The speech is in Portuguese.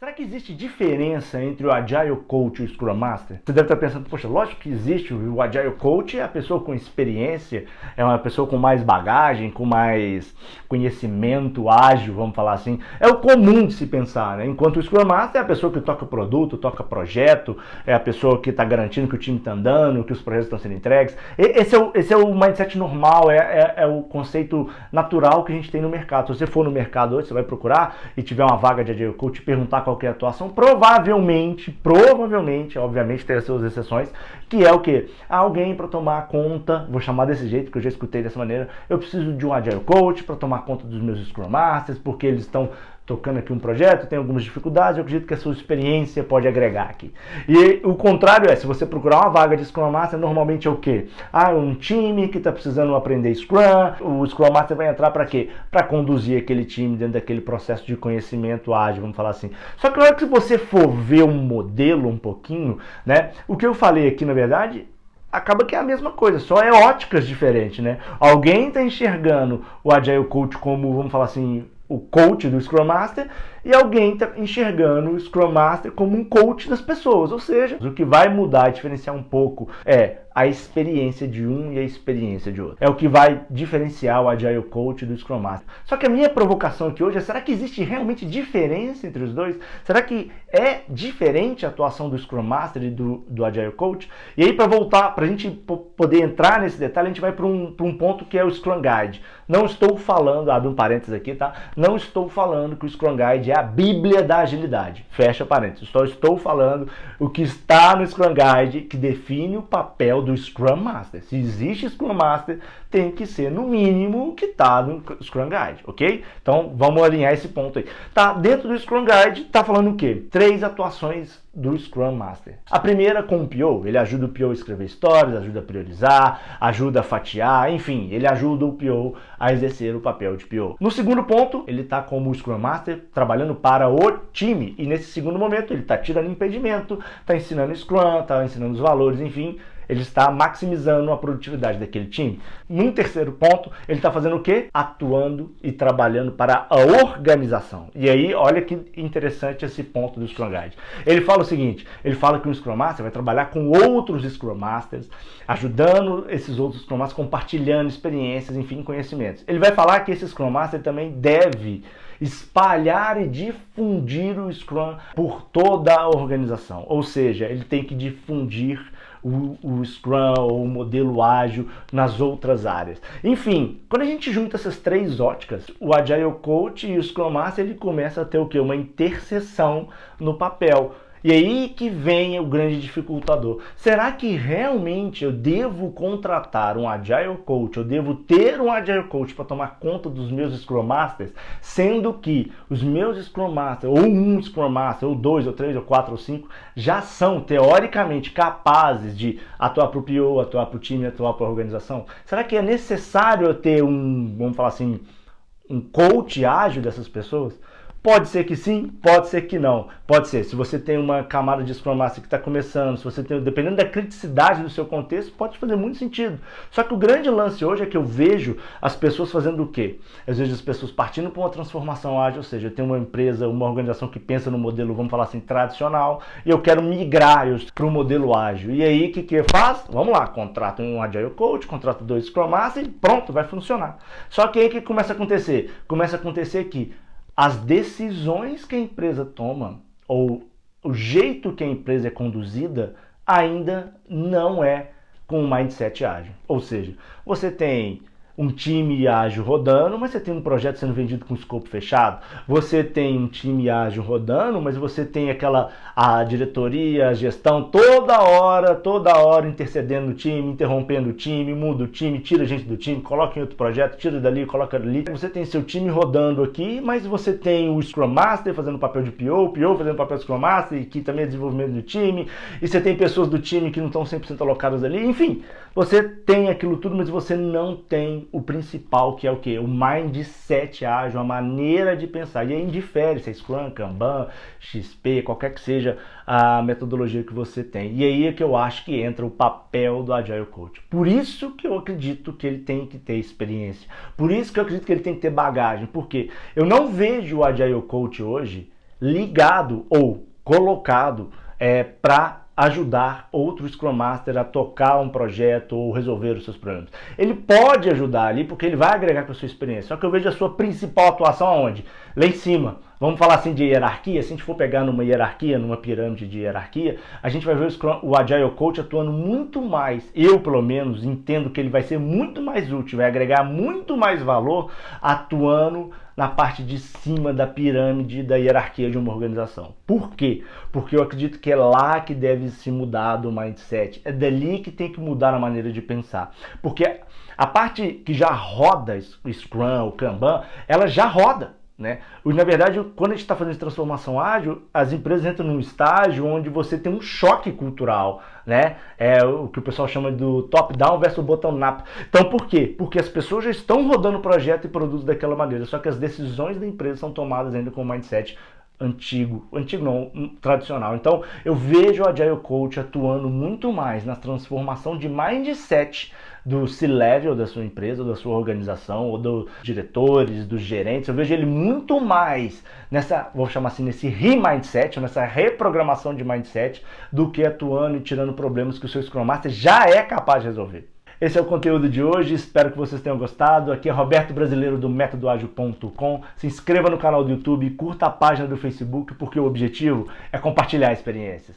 Será que existe diferença entre o Agile Coach e o Scrum Master? Você deve estar pensando, poxa, lógico que existe. O Agile Coach é a pessoa com experiência, é uma pessoa com mais bagagem, com mais conhecimento ágil, vamos falar assim. É o comum de se pensar, né? Enquanto o Scrum Master é a pessoa que toca produto, toca projeto, é a pessoa que está garantindo que o time está andando, que os projetos estão sendo entregues. Esse é o mindset normal, é o conceito natural que a gente tem no mercado. Se você for no mercado hoje, você vai procurar e tiver uma vaga de Agile Coach e perguntar qual que é a atuação, provavelmente, obviamente tem as suas exceções, que é o quê? Alguém para tomar conta, vou chamar desse jeito, que eu já escutei dessa maneira, eu preciso de um Agile Coach para tomar conta dos meus Scrum Masters, porque eles estão tocando aqui um projeto, tem algumas dificuldades, eu acredito que a sua experiência pode agregar aqui. E o contrário se você procurar uma vaga de Scrum Master, normalmente é o quê? Um time que está precisando aprender Scrum, o Scrum Master vai entrar para quê? Para conduzir aquele time dentro daquele processo de conhecimento ágil, vamos falar assim. Só que na hora que você for ver um modelo um pouquinho, né? O que eu falei aqui, na verdade, acaba que é a mesma coisa, só é óticas diferentes, né? Alguém está enxergando o Agile Coach como, vamos falar assim, o coach do Scrum Master, e alguém está enxergando o Scrum Master como um coach das pessoas. Ou seja, o que vai mudar e diferenciar um pouco é a experiência de um e a experiência de outro. É o que vai diferenciar o Agile Coach do Scrum Master. Só que a minha provocação aqui hoje é, será que existe realmente diferença entre os dois? Será que é diferente a atuação do Scrum Master e do Agile Coach? E aí, para voltar, para a gente poder entrar nesse detalhe, a gente vai para um ponto que é o Scrum Guide. Não estou falando, abre um parênteses aqui, tá? Não estou falando que o Scrum Guide é a Bíblia da agilidade. Fecha parênteses. Só estou falando o que está no Scrum Guide que define o papel do Scrum Master. Se existe Scrum Master, tem que ser no mínimo o que está no Scrum Guide, ok? Então vamos alinhar esse ponto aí. Tá, dentro do Scrum Guide, tá falando o quê? 3 atuações do Scrum Master. A primeira com o PO, ele ajuda o PO a escrever histórias, ajuda a priorizar, ajuda a fatiar, enfim, ele ajuda o PO a exercer o papel de PO. No segundo ponto, ele está como o Scrum Master trabalhando para o time, e nesse segundo momento ele está tirando impedimento, está ensinando Scrum, está ensinando os valores, enfim, ele está maximizando a produtividade daquele time. Num terceiro ponto, ele está fazendo o quê? Atuando e trabalhando para a organização. E aí, olha que interessante esse ponto do Scrum Guide. Ele fala o seguinte, ele fala que o Scrum Master vai trabalhar com outros Scrum Masters, ajudando esses outros Scrum Masters, compartilhando experiências, enfim, conhecimentos. Ele vai falar que esse Scrum Master também deve espalhar e difundir o Scrum por toda a organização. Ou seja, ele tem que difundir o Scrum ou o modelo ágil nas outras áreas. Enfim, quando a gente junta essas 3 óticas, o Agile Coach e o Scrum Master, ele começa a ter o quê? Uma interseção no papel. E aí que vem o grande dificultador. Será que realmente eu devo contratar um Agile Coach, eu devo ter um Agile Coach para tomar conta dos meus Scrum Masters, sendo que os meus Scrum Masters, ou um Scrum Master, ou 2, ou 3, ou 4, ou 5, já são teoricamente capazes de atuar para o PO, atuar para o time, atuar para a organização? Será que é necessário eu ter vamos falar assim, um coach ágil dessas pessoas? Pode ser que sim, pode ser que não. Pode ser, se você tem uma camada de Scrum Master que está começando, se você tem, dependendo da criticidade do seu contexto, pode fazer muito sentido. Só que o grande lance hoje é que eu vejo as pessoas fazendo o quê? Eu vejo as pessoas partindo para uma transformação ágil, ou seja, eu tenho uma empresa, uma organização que pensa no modelo, vamos falar assim, tradicional, e eu quero migrar para o modelo ágil. E aí, o que faz? Vamos lá, contrata um Agile Coach, contrata 2 Scrum Master e pronto, vai funcionar. Só que aí o que começa a acontecer? Começa a acontecer que as decisões que a empresa toma, ou o jeito que a empresa é conduzida, ainda não é com um mindset ágil. Ou seja, você tem um time ágil rodando, mas você tem um projeto sendo vendido com escopo fechado. Você tem um time ágil rodando, mas você tem a diretoria, a gestão toda hora intercedendo no time, interrompendo o time, muda o time, tira gente do time, coloca em outro projeto, tira dali, coloca ali. Você tem seu time rodando aqui, mas você tem o Scrum Master fazendo o papel de PO, o PO fazendo o papel de Scrum Master, que também é desenvolvimento do time, e você tem pessoas do time que não estão 100% alocadas ali. Enfim, você tem aquilo tudo, mas você não tem o principal, que é o quê? O mindset ágil, a maneira de pensar. E aí indifere se é Scrum, Kanban, XP, qualquer que seja a metodologia que você tem. E aí é que eu acho que entra o papel do Agile Coach. Por isso que eu acredito que ele tem que ter experiência. Por isso que eu acredito que ele tem que ter bagagem. Porque eu não vejo o Agile Coach hoje ligado ou colocado para ajudar outro Scrum Master a tocar um projeto ou resolver os seus problemas. Ele pode ajudar ali porque ele vai agregar com a sua experiência, só que eu vejo a sua principal atuação aonde? Lá em cima. Vamos falar assim de hierarquia, se a gente for pegar numa hierarquia, numa pirâmide de hierarquia, a gente vai ver o Agile Coach atuando muito mais, eu pelo menos entendo que ele vai ser muito mais útil, vai agregar muito mais valor atuando na parte de cima da pirâmide da hierarquia de uma organização. Por quê? Porque eu acredito que é lá que deve se mudar do mindset, é dali que tem que mudar a maneira de pensar. Porque a parte que já roda o Scrum, o Kanban, ela já roda. Né? Na verdade, quando a gente está fazendo transformação ágil, as empresas entram num estágio onde você tem um choque cultural, né? É o que o pessoal chama do top-down versus bottom-up. Então, por quê? Porque as pessoas já estão rodando o projeto e produzem daquela maneira, só que as decisões da empresa são tomadas ainda com o mindset antigo não, tradicional. Então, eu vejo o Agile Coach atuando muito mais na transformação de mindset do C-Level da sua empresa, da sua organização, ou dos diretores, dos gerentes. Eu vejo ele muito mais nessa, vou chamar assim, nesse re-mindset, nessa reprogramação de mindset, do que atuando e tirando problemas que o seu Scrum Master já é capaz de resolver. Esse é o conteúdo de hoje, espero que vocês tenham gostado. Aqui é Roberto Brasileiro do métodoagil.com. Se inscreva no canal do YouTube, curta a página do Facebook, porque o objetivo é compartilhar experiências.